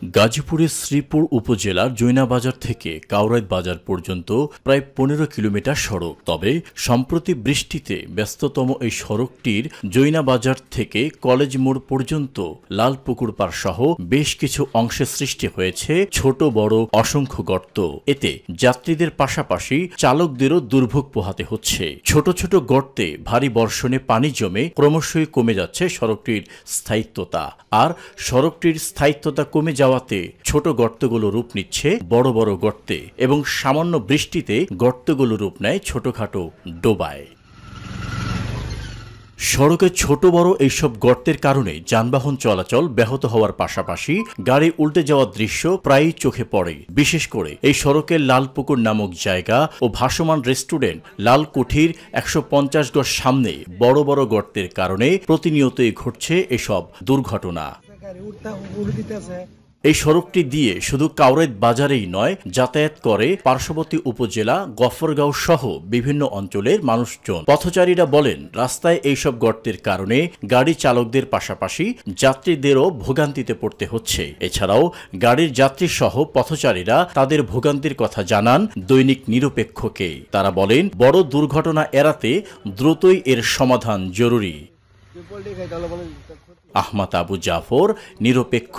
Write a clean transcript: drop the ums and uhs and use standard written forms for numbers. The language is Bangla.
গাজীপুরের শ্রীপুর উপজেলার জৈনাবাজার থেকে কাউরাইত বাজার পর্যন্ত প্রায় 15 কিলোমিটার সড়ক। তবে সম্প্রতি বৃষ্টিতে ব্যস্ততম এই সড়কটির জৈনাবাজার থেকে কলেজ মোড় পর্যন্ত লালপুকুর পাড় সহ বেশ কিছু অংশে সৃষ্টি হয়েছে ছোট বড় অসংখ্য গর্ত। এতে যাত্রীদের পাশাপাশি চালকদেরও দুর্ভোগ পোহাতে হচ্ছে। ছোট ছোট গর্তে ভারী বর্ষণে পানি জমে ক্রমশই কমে যাচ্ছে সড়কটির স্থায়িত্বতা। আর সড়কটির স্থায়িত্বতা কমে যাওয়াতে ছোট গর্তগুলো রূপ নিচ্ছে বড় বড় গর্তে এবং সামান্য বৃষ্টিতে গর্তগুলো রূপ নেয় ছোটখাটো ডোবায়। সড়কে ছোট বড় এইসব গর্তের কারণে যানবাহন চলাচল ব্যাহত হওয়ার পাশাপাশি গাড়ি উল্টে যাওয়ার দৃশ্য প্রায়ই চোখে পড়ে। বিশেষ করে এই সড়কের লালপুকুর নামক জায়গা ও ভাসমান রেস্টুরেন্ট লালকুঠির 150 গজ সামনে বড় বড় গর্তের কারণে প্রতিনিয়তই ঘটছে এসব দুর্ঘটনা। এই সড়কটি দিয়ে শুধু কাউরাইত বাজারেই নয়, যাতায়াত করে পার্শ্ববর্তী উপজেলা গফরগাঁও সহ বিভিন্ন অঞ্চলের মানুষজন। পথচারীরা বলেন, রাস্তায় এইসব গর্তের কারণে গাড়ি চালকদের পাশাপাশি যাত্রীদেরও ভোগান্তিতে পড়তে হচ্ছে। এছাড়াও গাড়ির যাত্রী সহ পথচারীরা তাদের ভোগান্তির কথা জানান দৈনিক নিরপেক্ষকে। তারা বলেন, বড় দুর্ঘটনা এড়াতে দ্রুতই এর সমাধান জরুরি। আহমদ আবু জাফর, নিরপেক্ষ।